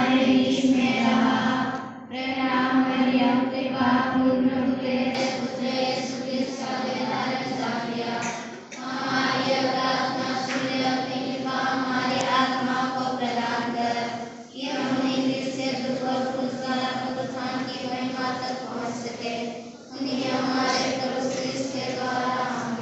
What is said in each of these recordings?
हमारे बीच में रहा। प्रणाम मरियम, कृपा पूर्ण हुए पुत्र यीशु क्रिस्त का द्वारा किया। हमारी प्रार्थना सुन, अपनी कृपा हमारी आत्मा को प्रदान कर, कि हम नित्य से दुख और पुरस्कार पुनरुत्थान की महिमा तक पहुँच सके। उन्हीं हमारे प्रभु क्रिस्त के द्वारा आमीन।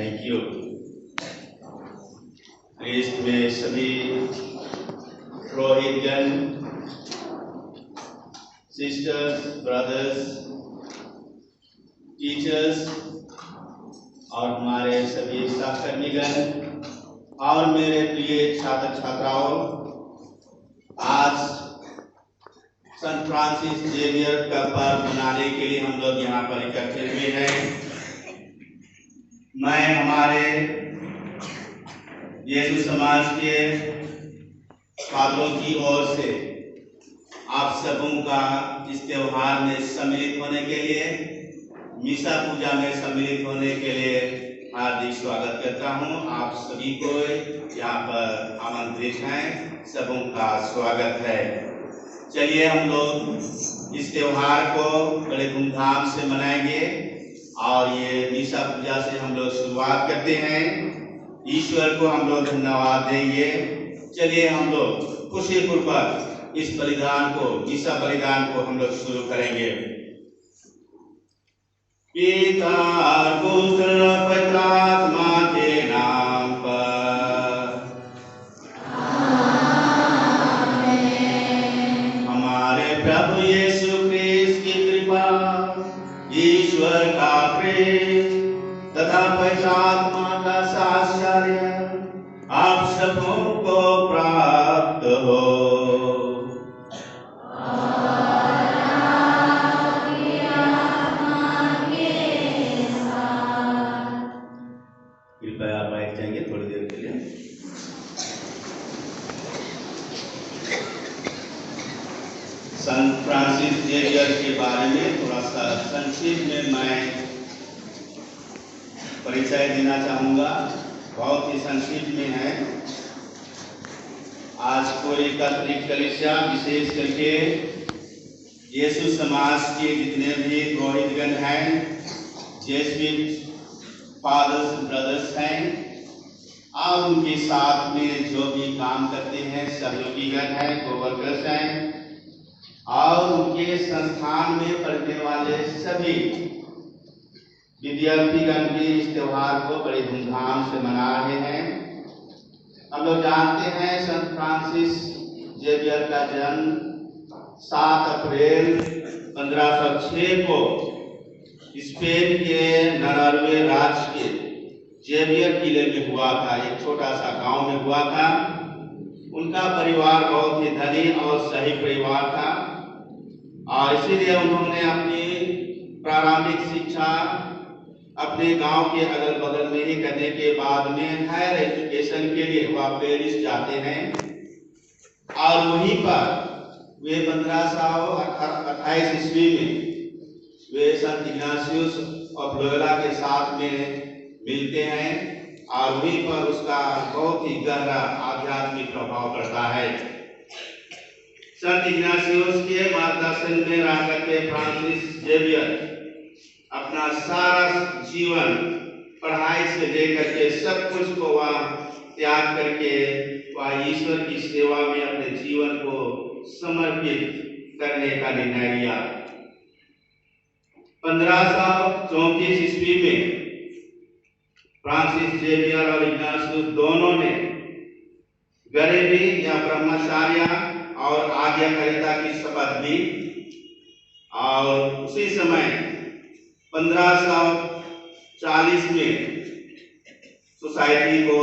Thank you. प्रेस्ट में सभी पुरोहितगण, सिस्टर्स, ब्रदर्स, टीचर्स और हमारे सभी सहकर्मीगण और मेरे प्रिय छात्र छात्राओं, आज संत फ्रांसिस जेवियर का पर्व मनाने के लिए हम लोग यहाँ पर इकट्ठे हुए हैं। मैं हमारे यीशु समाज के फादरों की ओर से आप सबों का इस त्योहार में सम्मिलित होने के लिए, मिसा पूजा में सम्मिलित होने के लिए हार्दिक स्वागत करता हूं। आप सभी को यहाँ पर आमंत्रित हैं, सबों का स्वागत है। चलिए हम लोग इस त्योहार को बड़े धूमधाम से मनाएंगे और ये मिसा पूजा से हम लोग शुरुआत करते हैं। ईश्वर को हम लोग धन्यवाद देंगे। चलिए हम लोग खुशीपूर्वक इस बलिदान को, मिसा बलिदान को हम लोग शुरू करेंगे। पिता पुत्र पवित्र आत्मा के नाम पर आमीन। हमारे प्रभु यीशु क्रिस्त की कृपा, ईश्वर का प्रेम तथा पवित्र आत्मा का साक्षात्कार आप सबों को प्राप्त हो। कृपया बैठ जाएंगे थोड़ी देर के लिए। संत फ्रांसिस जेवियर के बारे में थोड़ा सा संक्षिप्त में मैं परिचय देना चाहूँगा। बहुत ही संक्षिप्त में है। आज पूरी कैथोलिक कलीसिया, विशेष करके यीशु समाज के जितने भी पुरोहितगण हैं, जेसुइट फादर्स ब्रदर्स हैं और उनके साथ में जो भी काम करते हैं, सहयोगीगण हैं, कोवर्कर्स हैं और उनके संस्थान में पढ़ने वाले सभी विद्यार्थीगण भी इस त्योहार को बड़े धूमधाम से मना रहे हैं। हम लोग जानते हैं संत फ्रांसिस जेवियर का जन्म 7 अप्रैल 1506 को स्पेन के नॉर्वे राज्य के जेवियर किले में हुआ था। एक छोटा सा गांव में हुआ था। उनका परिवार बहुत ही धनी और सही परिवार था और इसीलिए उन्होंने अपनी प्रारंभिक शिक्षा अपने गांव के अगल बगल में ही करने के बाद में हायर एजुकेशन के लिए वह पेरिस जाते हैं और वहीं पर वे 1528 ईस्वी में वे संत इग्नासियस ऑफ लोयोला के साथ में मिलते हैं और वहीं पर उसका बहुत ही गहरा आध्यात्मिक प्रभाव पड़ता है। संत इग्नासियस के मार्गदर्शन में रह करके फ्रांसिस जेवियर अपना सारा जीवन पढ़ाई से लेकर के सब कुछ को वह त्याग करके वह ईश्वर की सेवा में अपने जीवन को समर्पित करने का निर्णय लिया। 1534 ईस्वी में फ्रांसिस जेवियर और इग्नासियस दोनों ने गरीबी या ब्रह्मचर्य और आज्ञाकारिता की शपथ ली और उसी समय 1540 में सोसाइटी को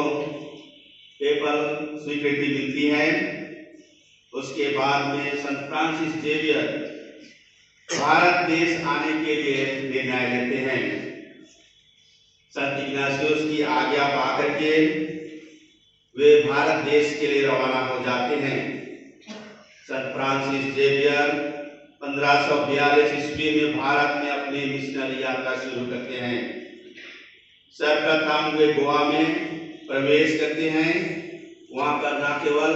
पेपल स्वीकृति मिलती है। उसके बाद में संत फ्रांसिस जेवियर भारत देश आने के लिए निर्णय लेते हैं। संत इग्नासियस की आज्ञा पाकर के वे भारत देश के लिए रवाना हो जाते हैं। संत फ्रांसिस जेवियर 1542 ईस्वी में भारत में अपनी मिशनरी यात्रा शुरू करते हैं। सर्वप्रथम वे गोवा में प्रवेश करते हैं। वहां पर न केवल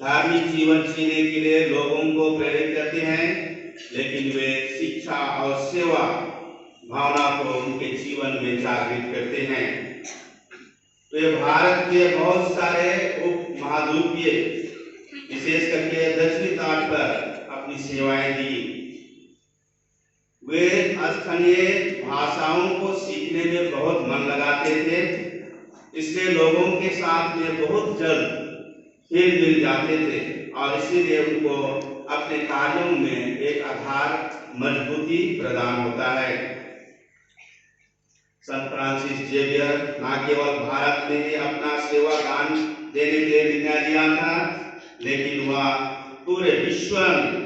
धार्मिक जीवन जीने के लिए लोगों को प्रेरित करते हैं, लेकिन वे शिक्षा और सेवा भावना को उनके जीवन में जागृत करते हैं। वे भारत के बहुत सारे उप महाद्वीपीय, विशेष करके दक्षिणी तट पर अपनी सेवाएं दी। वे स्थानीय भाषाओं को सीखने में बहुत मन लगाते थे इसलिए लोगों के साथ में बहुत जल्द हिल मिल जाते थे और इसीलिए उनको अपने कार्यों में एक आधार मजबूती प्रदान होता है। संत फ्रांसिस जेवियर न केवल भारत में ही अपना सेवा दान देने के लिए निर्णय लिया था, लेकिन वह पूरे विश्व में,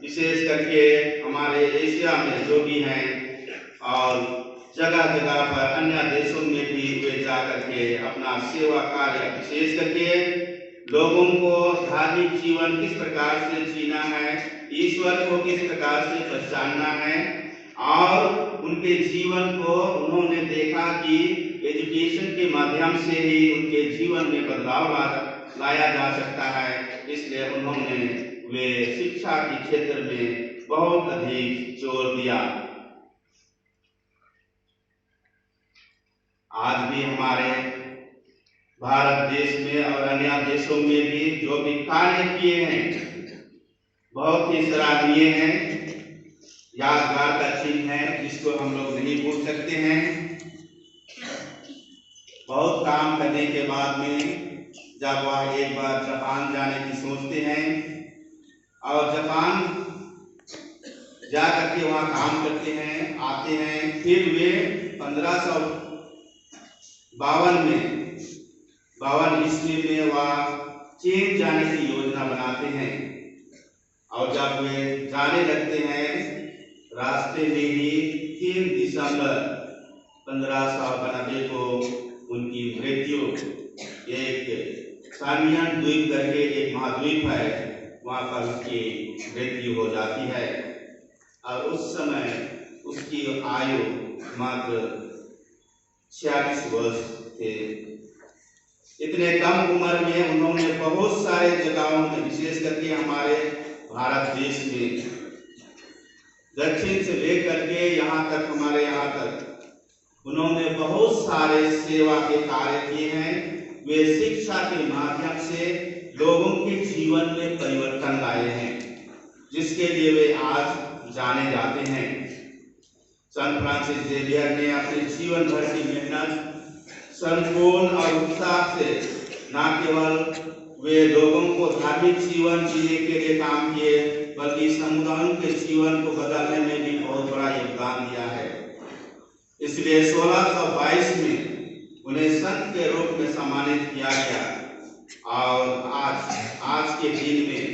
विशेष करके हमारे एशिया में जो भी हैं और जगह जगह पर अन्य देशों में भी वे जा करके अपना सेवा कार्य, विशेष करके लोगों को धार्मिक जीवन किस प्रकार से जीना है, ईश्वर को किस प्रकार से पहचानना है, और उनके जीवन को उन्होंने देखा कि एजुकेशन के माध्यम से ही उनके जीवन में बदलाव लाया जा सकता है। इसलिए उन्होंने वे शिक्षा के क्षेत्र में बहुत अधिक जोर दिया। आज भी हमारे भारत देश में और अन्य देशों में भी जो भी कार्य किए हैं बहुत ही सराहनीय हैं, यादगार का चिन्ह है, जिसको हम लोग नहीं भूल सकते हैं। बहुत काम करने के बाद में जब वह एक बार जापान जाने की सोचते हैं और जापान जा करके वहाँ काम करते हैं, आते हैं, फिर वे 1552 ईस्वी में वह चीन जाने की योजना बनाते हैं और जब वे जाने लगते हैं, रास्ते में ही 3 दिसंबर 1592 को उनकी मृत्यु एक सामियन द्वीप करके एक महाद्वीप है, वहाँ पर उसकी मृत्यु हो जाती है और उस समय उसकी आयु मात्र 46 वर्ष थे। इतने कम उम्र में उन्होंने बहुत सारे जगहों में, विशेष करके हमारे भारत देश में दक्षिण से लेकर के यहाँ तक, हमारे यहाँ तक उन्होंने बहुत सारे सेवा के कार्य किए हैं। वे शिक्षा के माध्यम से लोगों के जीवन में परिवर्तन लाए हैं, जिसके लिए वे आज जाने जाते हैं। संत फ्रांसिस जेवियर ने अपने जीवन भर की मेहनत, संपूर्ण और उत्साह से न केवल वे लोगों को धार्मिक जीवन जीने के लिए काम किए, बल्कि समुदायों के जीवन को बदलने में भी बहुत बड़ा योगदान दिया है। इसलिए 1622 में उन्हें संत के रूप में सम्मानित किया गया और आज के दिन में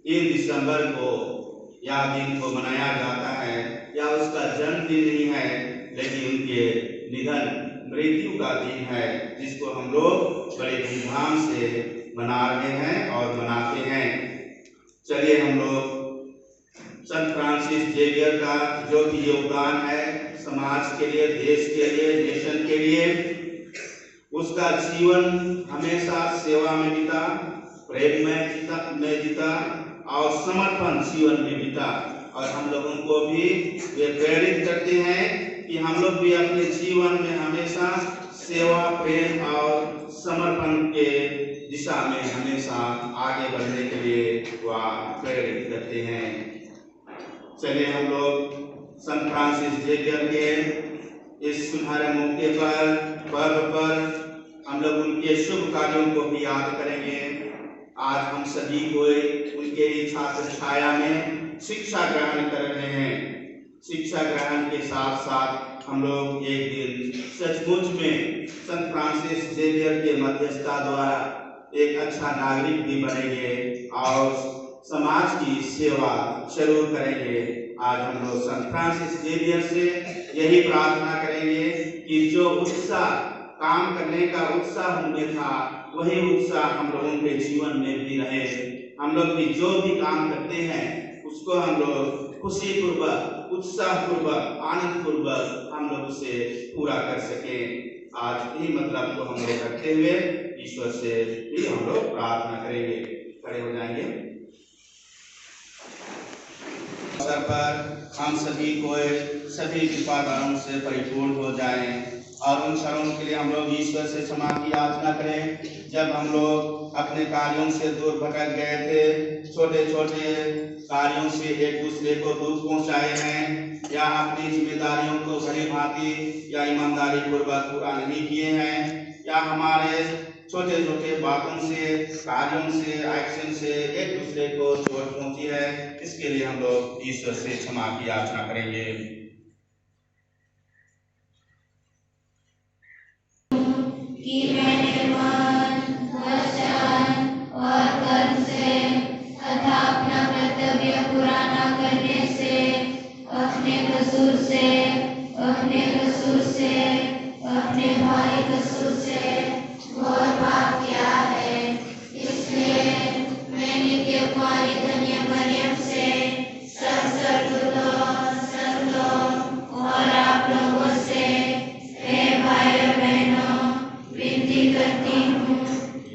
3 दिसंबर को यह दिन को मनाया जाता है। यह उसका जन्मदिन नहीं है, लेकिन उनके निधन, मृत्यु का दिन है, जिसको हम लोग बड़े धूमधाम से मना रहे हैं और मनाते हैं। चलिए हम लोग संत फ्रांसिस जेवियर का जो भी योगदान है समाज के लिए, देश के लिए, नेशन के लिए, उसका जीवन हमेशा सेवा में बीता, प्रेम में जीता और समर्पण जीवन में बीता। और हम लोगों को भी वे प्रेरित करते हैं कि हम लोग भी अपने जीवन में हमेशा सेवा, प्रेम और समर्पण के दिशा में हमेशा आगे बढ़ने के लिए वह प्रेरित करते हैं। चलिए हम लोग संत फ्रांसिस जेवियर के इस सुनहरे मौके पर, पर्व पर हम लोग उनके शुभ कार्यों को भी याद करेंगे। आज हम सभी को उनके ही छात्र छाया में शिक्षा ग्रहण कर रहे हैं। शिक्षा ग्रहण के साथ साथ हम लोग एक दिन सचमुच में संत फ्रांसिस जेवियर के मध्यस्थता द्वारा एक अच्छा नागरिक भी बनेंगे और समाज की सेवा जरूर करेंगे। आज हम लोग संत फ्रांसिस जेवियर से यही प्रार्थना करेंगे कि जो उत्साह, काम करने का उत्साह उनमें था, वही उत्साह हम लोगों के जीवन में भी रहे। हम लोग भी जो भी काम करते हैं उसको हम लोग खुशी पूर्वक, उत्साह पूर्वक, आनंद पूर्वक हम लोग उसे पूरा कर सके। आज यही मतलब को हम लोग रखते हुए ईश्वर से भी हम लोग प्रार्थना करेंगे। खड़े हो जाएंगे। अवसर पर हम सभी को सभी कृपादानों से परिपूर्ण हो जाएं और उन क्षणों के लिए हम लोग ईश्वर से क्षमा की याचना करें जब हम लोग अपने कार्यों से दूर भटक गए थे, छोटे छोटे कार्यों से एक दूसरे को दुख पहुंचाए हैं या अपनी जिम्मेदारियों को भली भांति या ईमानदारी पूर्वक पूरा नहीं किए हैं या हमारे छोटे छोटे बातों से, कार्यों से, एक्शन से एक दूसरे को चोट पहुंची है, इसके लिए हम लोग ईश्वर से क्षमा की याचना करेंगे। कि मैंने मन, वचन और कर्म से तथा अपना कर्तव्य पूरा न करने से अपने कसूर से अपने भाई कसूर से घोर पाप किया है। इसलिए मैं नित्य कुमारी धन्य मरियम से सब संतों और आप लोगों से हे भाई और बहनों विनती करती हूँ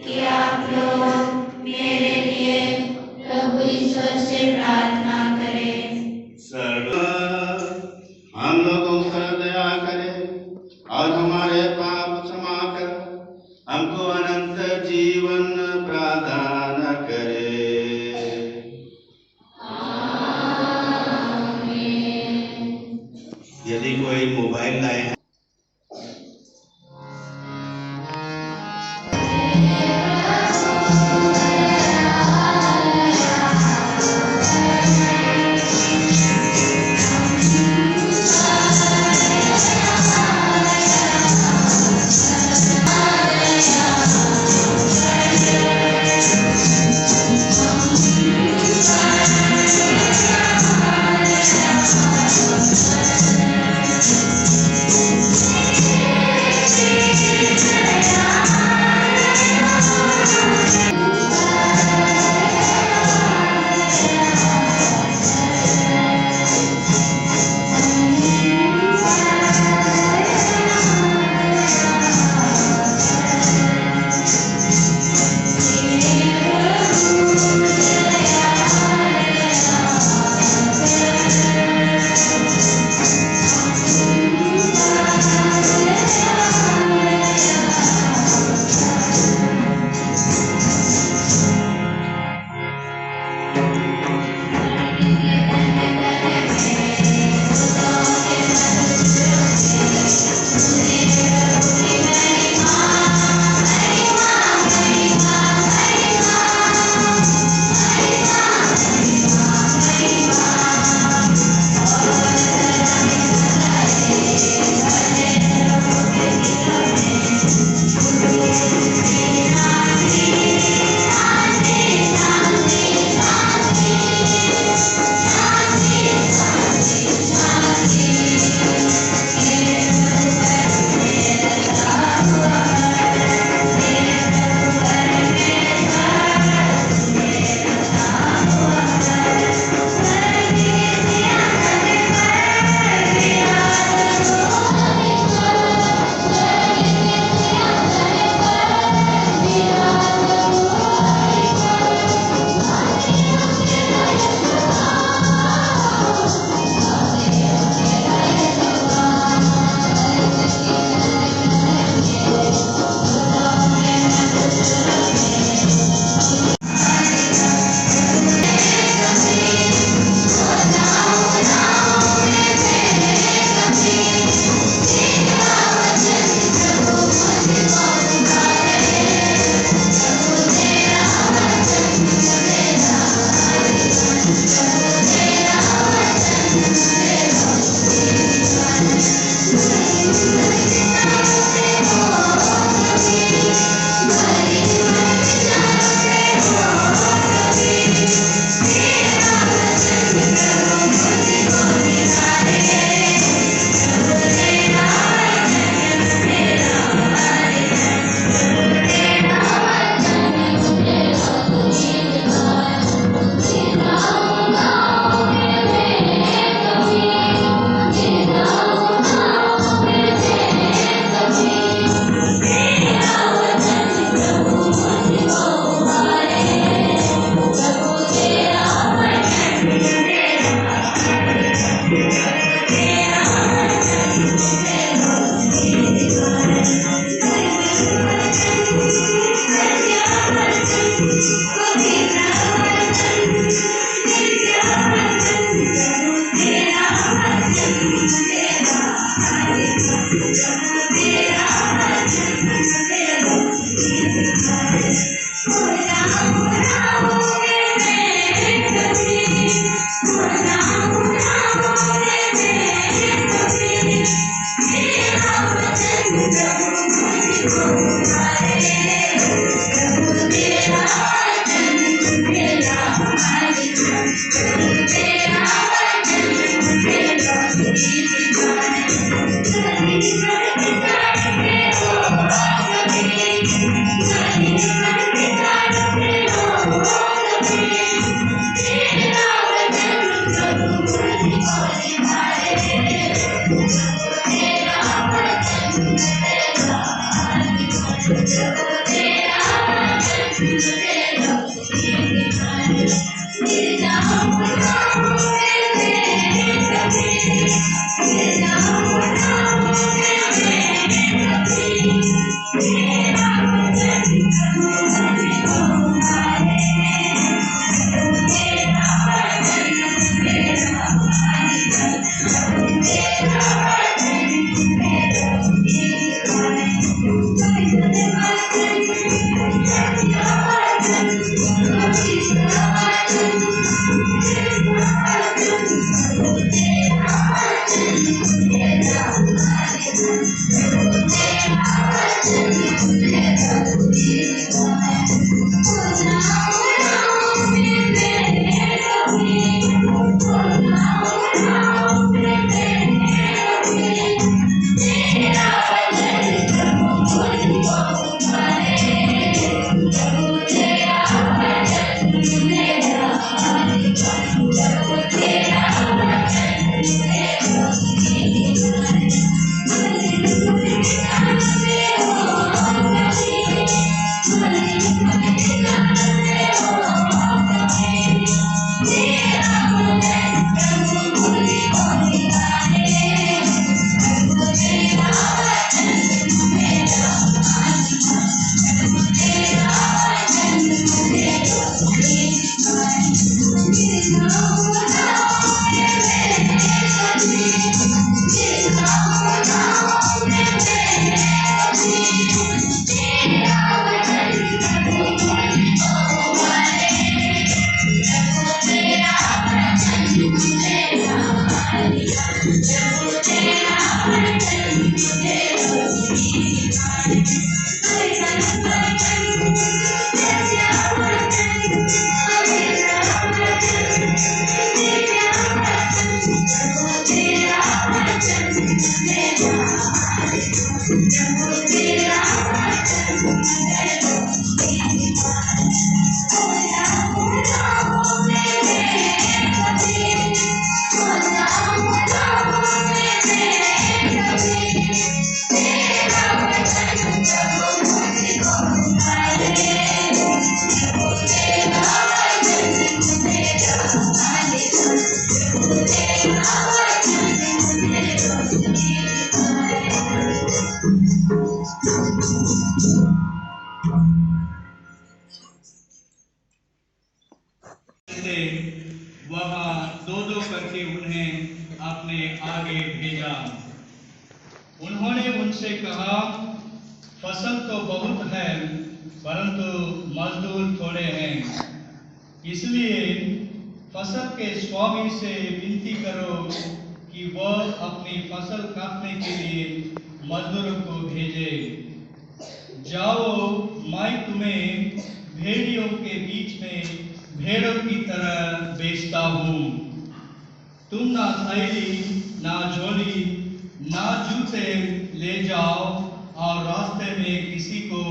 कि आप लोग मेरे लिए प्रभु ईश्वर से प्रार्थना करें। हम लोगों पर दया करे और हमारे पाप क्षमा कर वहाँ दो दो करके उन्हें अपने आगे भेजा। उन्होंने उनसे कहा, फसल तो बहुत है परंतु मजदूर थोड़े हैं, इसलिए फसल के स्वामी से विनती करो कि वह अपनी फसल काटने के लिए मजदूरों को भेजे। जाओ, मैं तुम्हें भेड़ियों के बीच में भेड़ों की तरह बेचता हूँ। तुम ना थैली, ना झोली, ना जूते ले जाओ और रास्ते में किसी को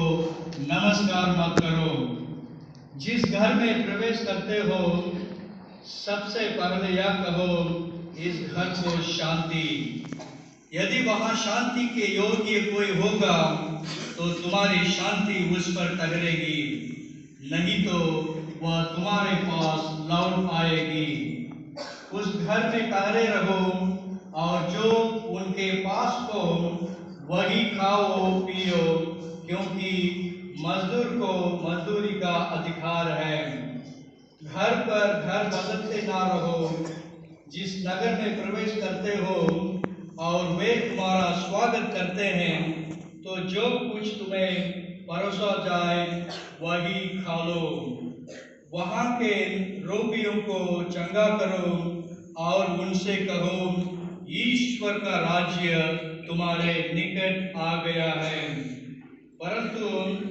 नमस्कार मत करो। जिस घर में प्रवेश करते हो सबसे पहले यह कहो, इस घर को शांति। यदि वहाँ शांति के योग्य कोई होगा तो तुम्हारी शांति उस पर ठहरेगी, नहीं तो वह तुम्हारे पास लौट आएगी। उस घर में ठहरे रहो और जो उनके पास हो वही खाओ पियो, क्योंकि मजदूर को मजदूरी का अधिकार है। घर पर घर बदलते ना रहो। जिस नगर में प्रवेश करते हो और वे तुम्हारा स्वागत करते हैं तो जो कुछ तुम्हें परोसा जाए वही खा लो। वहाँ के रोगियों को चंगा करो और उनसे कहो, ईश्वर का राज्य तुम्हारे निकट आ गया है। परंतु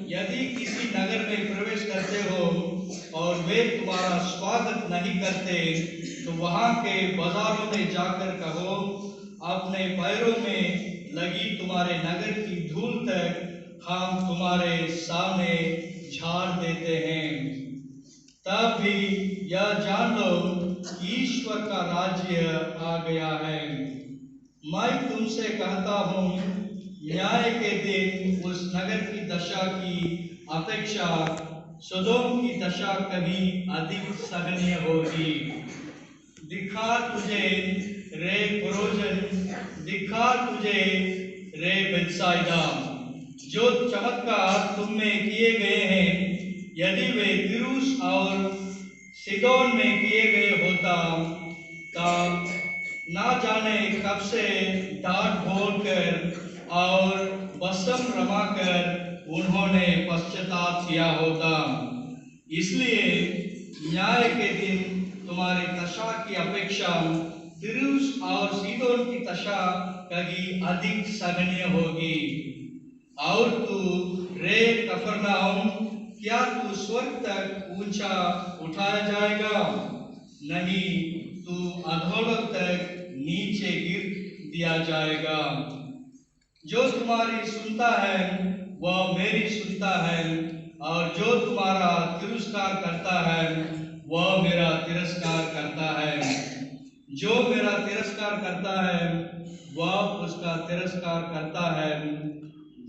यदि किसी नगर में प्रवेश करते हो और वे तुम्हारा स्वागत नहीं करते, तो वहां के बाजारों में जाकर कहो, अपने पैरों में लगी तुम्हारे नगर की धूल तक हम तुम्हारे सामने झाड़ देते हैं। तब भी यह जान लो कि ईश्वर का राज्य आ गया है। मैं तुमसे कहता हूँ, न्याय के दिन उस नगर की दशा की अपेक्षा सदोम की दशा कभी अधिक सहनीय होगी। धिक्कार तुझे रे कोरोजन, धिक्कार तुझे रे बेथसाइदा। जो चमत्कार तुम में किए गए हैं, यदि वे तिरूस और सिदोन में किए गए होता, तब ना जाने कब से डांट बोलकर और बसम रमाकर उन्होंने पश्चाताप किया होता। इसलिए न्याय के दिन तुम्हारी दशा की अपेक्षा तिरूस और सीदोन की दशा कहीं अधिक सहनीय होगी। और तू रे कफरनहूम, क्या तू स्वर्ग तक ऊंचा उठाया जाएगा? नहीं, तू अधोलोक तक नीचे गिर दिया जाएगा। जो तुम्हारी सुनता है वह मेरी सुनता है, और जो तुम्हारा तिरस्कार करता है वह मेरा तिरस्कार करता है। जो मेरा तिरस्कार करता है वह उसका तिरस्कार करता है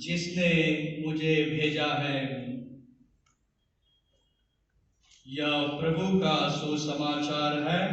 जिसने मुझे भेजा है। यह प्रभु का सुसमाचार है।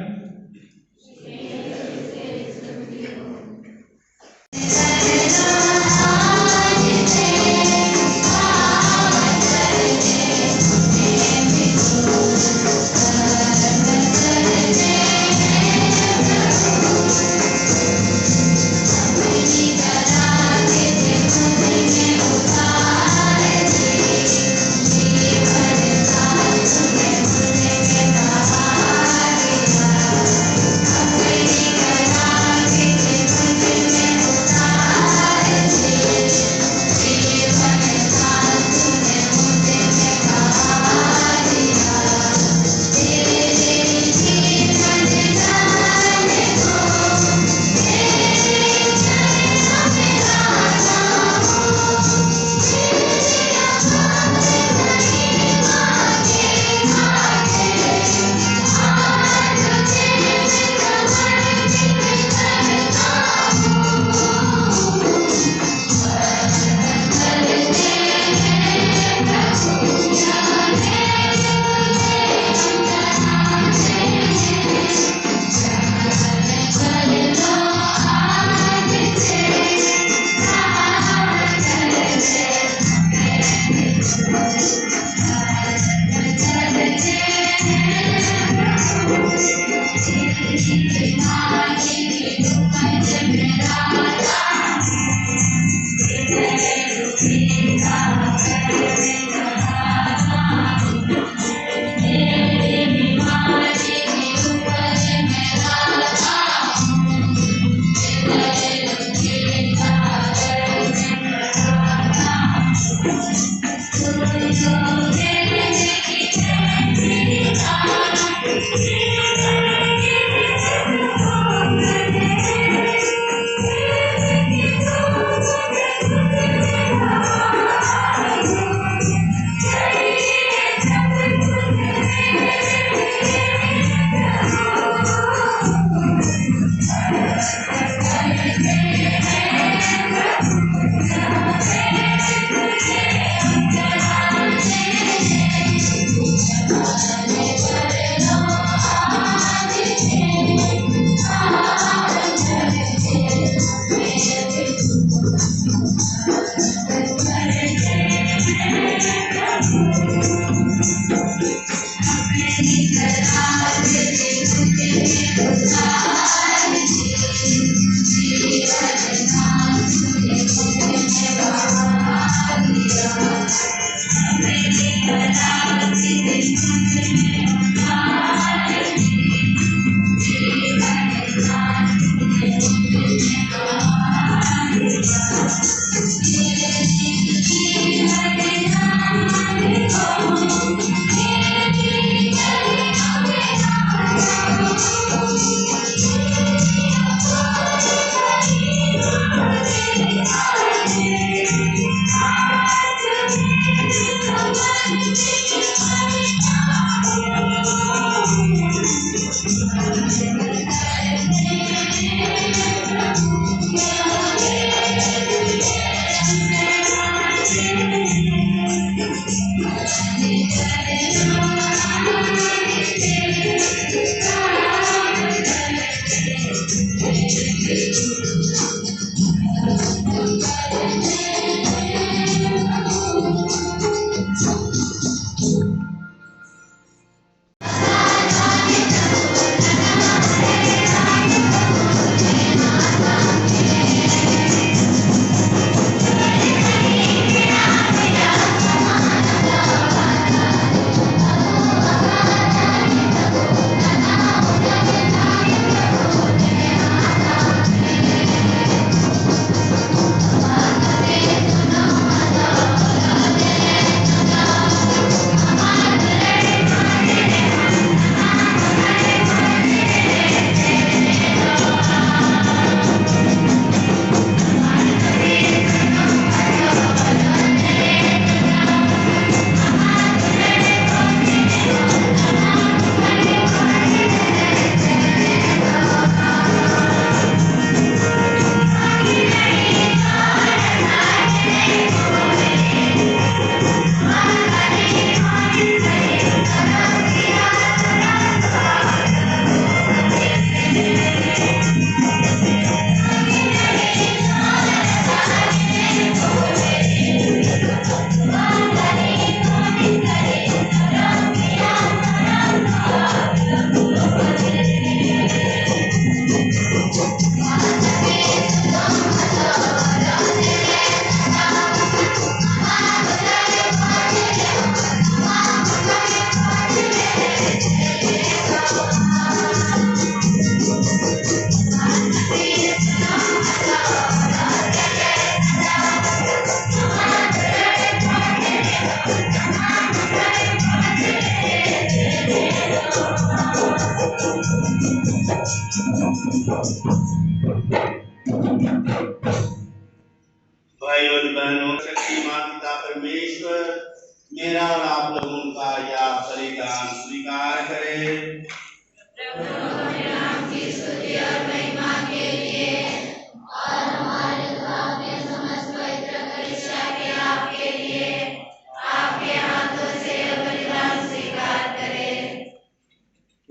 भाई और बहनों, शक्तिमान पिता परमेश्वर मेरा और आप लोगों का यह बलिदान स्वीकार करें।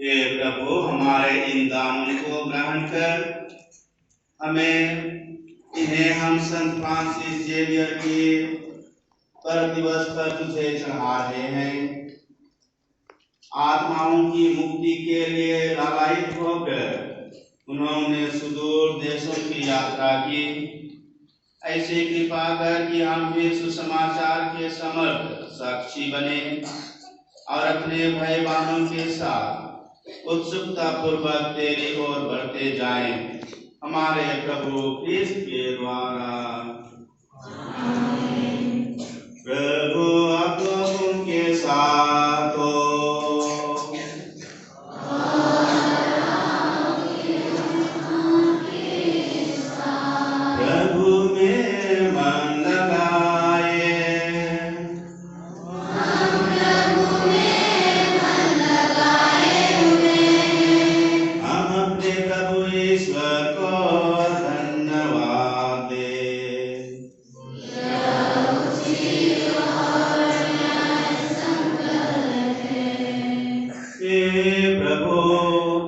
हे प्रभु, हमारे इन दानों को ग्रहण कर इन्हें हम संत फ्रांसिस जेवियर के पर्व दिवस पर तुझे चढ़ा रहे हैं। आत्माओं की मुक्ति के लिए लालायित होकर उन्होंने सुदूर देशों की यात्रा की। ऐसे कृपा कर कि हम भी सुसमाचार के समर्थ साक्षी बने और अपने भाई-बहनों के साथ उत्सुकता पूर्वक तेरी ओर बढ़ते जाएं, हमारे प्रभु क्रिस्त के द्वारा। प्रभु आप लोगों के साथ हो। प्रभु में मन लगाए। हम अपने प्रभु ईश्वर को धन्यवाद दें। हे प्रभु,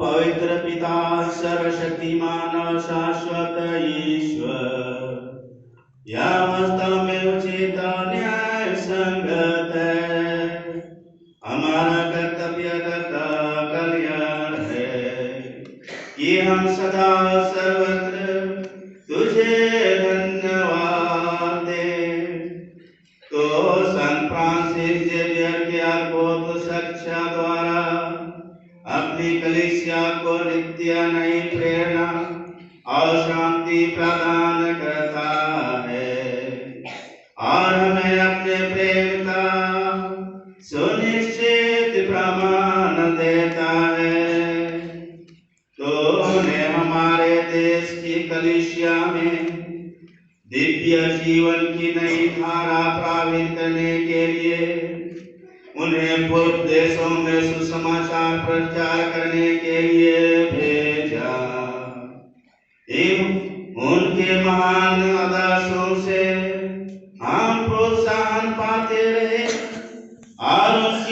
पवित्र पिता, सर्वशक्तिमान और शाश्वत ईश्वर, यह वास्तव में उचित और न्याय संगत है। हमारा कर्तव्य तथा कल्याण है कि हम सदा सर्वत्र तुझे धन्यवाद दें। तो संत फ्रांसिस जेवियर के अद्भुत शिक्षा द्वारा अपनी कलीसिया को नित्य नई प्रेरणा और शांति प्रदान करता है और हमें अपने प्रेम का सुनिश्चित प्रमाण देता है। तो उन्हें हमारे देश की कलीसिया में दिव्य जीवन की नई धारा प्रवाहित करने के लिए उन्हें पूर्व देशों में सुसमाचार प्रचार करने के लिए भेजा। उनके महान आदर्शों से हम प्रोत्साहन पाते रहे और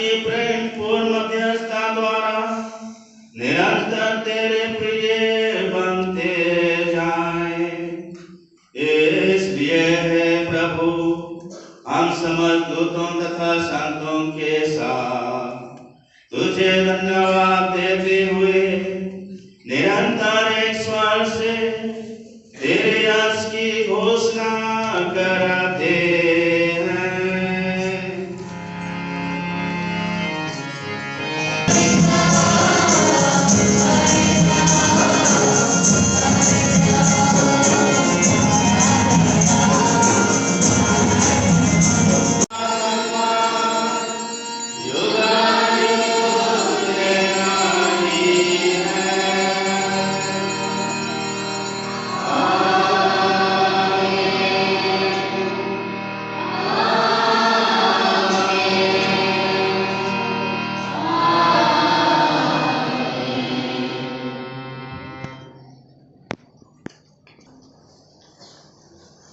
देवदूतों तथा संतों के साथ तुझे धन्यवाद देते हुए निरंतर एक स्वर से तेरे यश की घोषणा करते हैं।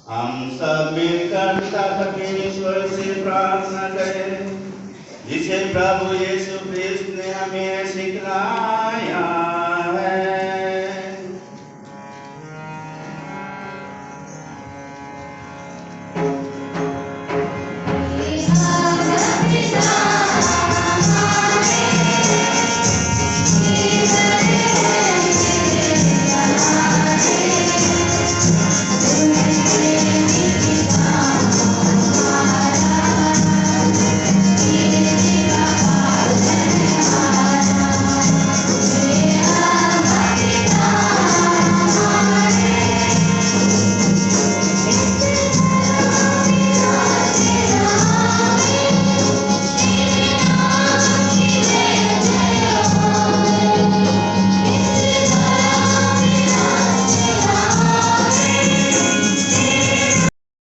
हम सब मिलकर पिता परमेश्वर से प्रार्थना करें, जिसे प्रभु यीशु क्रिस्त ने हमें सिखलाया है। पिता